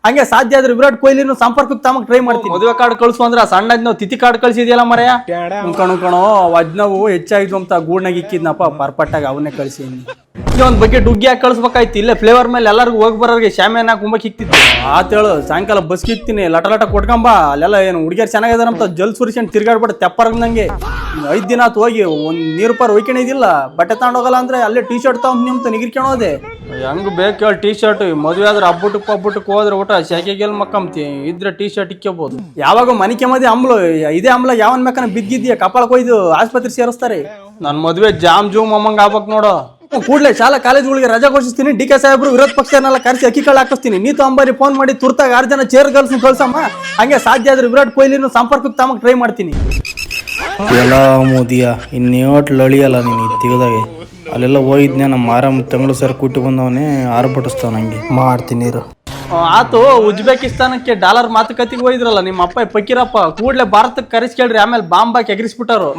ಹಂಗೆ ಸಾಧ್ಯ ಆದ್ರೆ ವಿರಾಟ್ ಕೊಹ್ಲಿನೂ ಸಂಪರ್ಕಕ್ಕೆ ತಮಗ್ ಟ್ರೈ ಮಾಡ್ತೀವಿ. ಮದುವೆ ಕಾರ್ಡ್ ಕಳ್ಸು ಅಂದ್ರೆ ಸಣ್ಣ ನಾವು ತಿಥಿ ಕಾರ್ಡ್ ಕಳ್ಸಿದ್ಯಲ್ಲ ಮರೆಯ ಕಣೋ ಅಜ್ನವು ಹೆಚ್ಚಾಗಿದ್ವು ಅಂತ ಗೂಡ್ನಾಗ ಇಕ್ಕಿದ್ನಪ್ಪ ಪರ್ಪಟ್ಟಾಗ ಅವನ್ನೇ ಕಳ್ಸೀನಿ. ಒಂದ್ ಬಗ್ಗೆ ಡುಗ್ಗಿ ಹಾಕಿ ಕಳ್ಸ್ಬೇಕಾಯ್ತು. ಇಲ್ಲೇ ಫ್ಲೇವರ್ ಮೇಲೆ ಎಲ್ಲರಿಗೂ ಹೋಗಿ ಬರೋರಿಗೆ ಶಾಮಿಯಾನ ಕುಂಬಕ್ ಇಕ್ತಿತ್ತು. ಆತೇಳು ಸಾಯಂಕಾಲ ಬಸ್ ಇಕ್ತೀನಿ ಲಟ ಕೊಟ್ಕೊಂಬ. ಅಲ್ಲೆಲ್ಲ ಏನು ಹುಡುಗಿಯರ್ ಚೆನ್ನಾಗಿದಾರಂತ ಜಲ್ ಸುರಿಸ್ಕೊಂಡು ತಿರ್ಗಾಡ್ಬಿಟ್ಟು ತೆಪ್ಪರ್ಗ ನಂಗೆ 5 ದಿನ ಆತು ಹೋಗಿ ಒಂದ್ ನೀರು ಪಾರ್ ಒಯ್ಕೊಂಡಿದ್ದಿಲ್ಲ. ಬಟ್ಟೆ ತಗೊಂಡೋಗಲ್ಲ ಅಂದ್ರೆ ಅಲ್ಲೇ ಟೀ ಶರ್ಟ್ ತಗೊಂಡ್ ನಿಮ್ತ ನಿಗಿರ್ಕೊಳೋದೆ ಹೆಂಗ್ ಬೇಕು ಹೇಳಿ. ಟೀ ಶರ್ಟ್ ಮದುವೆ ಆದ್ರೆ ಹಬ್ಬಟ್ಟಕ್ಕೆ ಹೋದ್ರೆ ಊಟ ಶಾಖೆಗೆಲ್ ಮಕ್ಕಂತಿ ಇದ್ರೆ ಟೀ ಶರ್ಟ್ ಇಕ್ಕೋಬಹುದು. ಯಾವಾಗ ಮನಿಕೆ ಮದಿ ಅಂಬ್ಲು ಇದೇ ಅಂಬ್ಲ ಯಾವನ್ ಮೇಕನ ಬಿದ್ದಿದ್ಯಾ ಕಪಾಳ ಕೊಯ್ದು ಆಸ್ಪತ್ರೆ ಸೇರಿಸ್ತಾರೆ. ನನ್ ಮದ್ವೆ ಜಾಮ್ ಜೂಮ್ ಅಮ್ಮಂಗ ಆಗ್ಬೇಕ್ ನೋಡು. ಕೂಡಲೇ ಶಾಲಾ ಕಾಲೇಜುಗಳಿಗೆ ರಜಾ ಘೋಷಿಸ್ತೀನಿ. ಡಿ ಕೆ ಸಾಹೇಬ್ರು ವಿರೋಧ ಪಕ್ಷನೆಲ್ಲ ಕರೆಸಿ ಅಕ್ಕಿ ಕಾಳು ಹಾಕಿಸ್ತೀನಿ. ನೀತು ಅಂಬಾರಿ ಫೋನ್ ಮಾಡಿ ತುರ್ತಾಗ 6 ಜನ ಚೇರ್ ಗರ್ಲ್ಸ್ ಕಳ್ಸಮ್ಮ. ಹಂಗೆ ಸಾಧ್ಯ ಆದ್ರೆ ವಿರಾಟ್ ಕೊಹ್ಲಿನೂ ಸಂಪರ್ಕಕ್ಕೆ ತಮಗ್ ಟ್ರೈ ಮಾಡ್ತೀನಿ. ಎಲ್ಲ ಮೋದಿಯ ಇನ್ನೇಟ್ ಅಳಿಯಲ್ಲ ನೀನು ತೆಗೆದಾಗೆ ಅಲ್ಲೆಲ್ಲ ಹೋಗಿದ್ನೆ. ನಮ್ಮ ಮಾರಮ್ಮ ತಂಗಳು ಸರ್ ಕೂಟಿ ಬಂದವನೇ ಆರ್ಭಟಿಸ್ತಾವ ನಂಗೆ ಮಾಡ್ತೀನಿ ನೀರು. ಆತು ಉಜ್ಬೇಕಿಸ್ತಾನಕ್ಕೆ ಡಾಲರ್ ಮಾತುಕತೆಗೆ ಹೋಯ್ದ್ರಲ್ಲ ನಿಮ್ಮ ಅಪ್ಪ ಫಕೀರಪ್ಪ ಕೂಡ್ಲೆ ಭಾರತಕ್ಕೆ ಕರೆಸ್ಕೇಳ್ರಿ. ಆಮೇಲೆ ಬಾಂಬ್ ಹಾಕಿ ಎಗರಿಸ್ಬಿಟ್ಟಾರು.